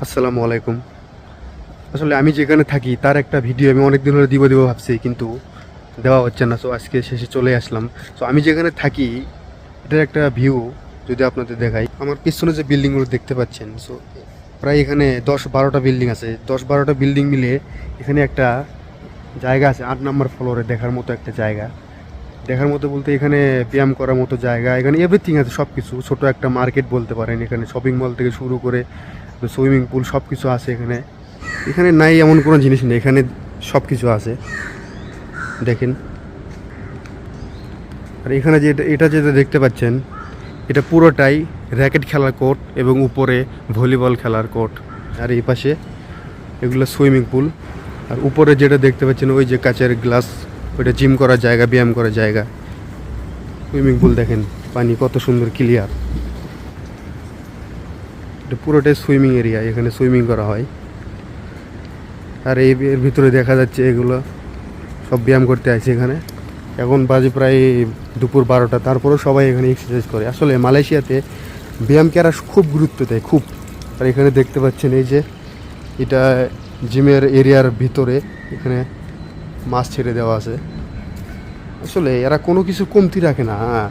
আসসালামু আলাইকুম। আসলে আমি যেখানে থাকি তার একটা ভিডিও আমি অনেক দিন ধরে দিব ভাবছি, কিন্তু দেওয়া হচ্ছে না। সো আজকে শেষে চলে আসলাম। সো আমি যেখানে থাকি এটার একটা ভিউ যদি আপনাদের দেখাই, আমার পিছনে যে বিল্ডিংগুলো দেখতে পাচ্ছেন, সো প্রায় এখানে 10-12টা বিল্ডিং আছে। 10-12টা বিল্ডিং মিলে এখানে একটা জায়গা আছে 8 নম্বর ফ্লোরে, দেখার মতো একটা জায়গা। দেখার মতো বলতে এখানে ব্যায়াম করার মতো জায়গা, এখানে এভরিথিং আছে, সব কিছু। ছোটো একটা মার্কেট বলতে পারেন, এখানে শপিং মল থেকে শুরু করে সুইমিং পুল সব কিছু আছে এখানে। এখানে নাই এমন কোনো জিনিস নেই, এখানে সব কিছু আছে দেখেন। আর এখানে এটা যেটা দেখতে পাচ্ছেন, এটা পুরোটাই র্যাকেট খেলার কোর্ট এবং উপরে ভলিবল খেলার কোর্ট। আর এই পাশে এগুলো সুইমিং পুল। আর উপরে যেটা দেখতে পাচ্ছেন ওই যে কাচের গ্লাস, ওইটা জিম করার জায়গা, ব্যায়াম করার জায়গা। সুইমিং পুল দেখেন, পানি কত সুন্দর ক্লিয়ার। এটা পুরোটাই সুইমিং এরিয়া, এখানে সুইমিং করা হয়। আর এর ভিতরে দেখা যাচ্ছে এগুলো সব ব্যায়াম করতে আসে এখানে। এখন বাজে প্রায় দুপুর 12টা, তারপরেও সবাই এখানে এক্সারসাইজ করে। আসলে মালয়েশিয়াতে ব্যায়ামকে এরা খুব গুরুত্ব দেয়, খুব। আর এখানে দেখতে পাচ্ছেন এই যে এটা জিমের এরিয়ার ভিতরে, এখানে মাছ ছেড়ে দেওয়া আছে। আসলে এরা কোনো কিছু কমতি রাখে না। হ্যাঁ,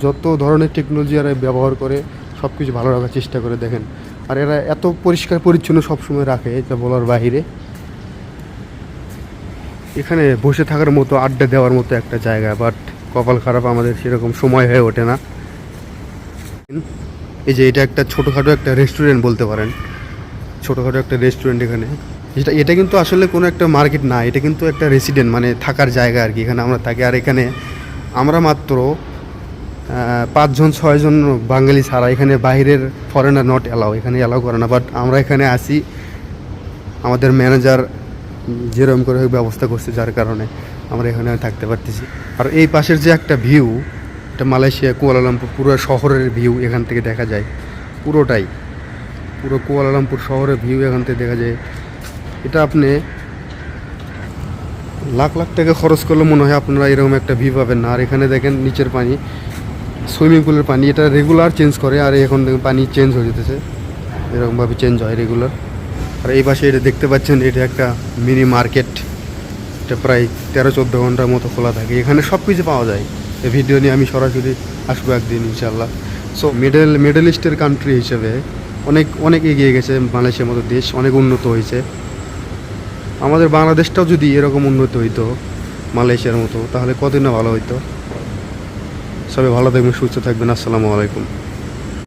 যত ধরনের টেকনোলজি এরা ব্যবহার করে সব কিছু ভালো রাখার চেষ্টা করে দেখেন। আর এরা এত পরিষ্কার পরিচ্ছন্ন সবসময় রাখে, এটা বলার বাহিরে। এখানে বসে থাকার মতো, আড্ডা দেওয়ার মতো একটা জায়গা, বাট কপাল খারাপ, আমাদের সেরকম সময় হয়ে ওঠে না। এই যে এটা একটা ছোটোখাটো একটা রেস্টুরেন্ট বলতে পারেন, ছোটোখাটো একটা রেস্টুরেন্ট এখানে। এটা কিন্তু আসলে কোনো একটা মার্কেট না, এটা কিন্তু একটা রেসিডেন্ট, মানে থাকার জায়গা আর কি। এখানে আমরা থাকি। আর এখানে আমরা মাত্র 5-6 জন বাঙালি ছাড়া, এখানে বাইরের ফরেনার নট অ্যালাউ, এখানে অ্যালাউ করে না। বাট আমরা এখানে আসি, আমাদের ম্যানেজার যেরকম করে ব্যবস্থা করছে, যার কারণে আমরা এখানে থাকতে পারতেছি। আর এই পাশের যে একটা ভিউ, এটা মালয়েশিয়া কুয়ালালামপুর পুরো শহরের ভিউ এখান থেকে দেখা যায়। পুরোটাই, পুরো কুয়ালালামপুর শহরের ভিউ এখান থেকে দেখা যায়। এটা আপনি লাখ লাখ টাকা খরচ করলে মনে হয় আপনারা এরকম একটা ভিউ পাবেন না। আর এখানে দেখেন নিচের পানি, সুইমিং পুলের পানি, এটা রেগুলার চেঞ্জ করে। আর এখন দেখুন পানি চেঞ্জ হয়ে যেতেছে, এরকমভাবে চেঞ্জ হয় রেগুলার। আর এই পাশে এটা দেখতে পাচ্ছেন, এটা একটা মিনি মার্কেট। এটা প্রায় 13-14 ঘন্টার মতো খোলা থাকে, এখানে সব কিছু পাওয়া যায়। এই ভিডিও নিয়ে আমি সরাসরি আসবো একদিন ইনশাল্লাহ। সো মিডল ইস্টের কান্ট্রি হিসেবে অনেক অনেক এগিয়ে গেছে মালয়েশিয়ার মতো দেশ, অনেক উন্নত হয়েছে। আমাদের বাংলাদেশটাও যদি এরকম উন্নত হইতো মালয়েশিয়ার মতো, তাহলে কতই না ভালো হইতো। সবাই ভালো থাকবেন, সুস্থ থাকবেন। আসসালামু আলাইকুম।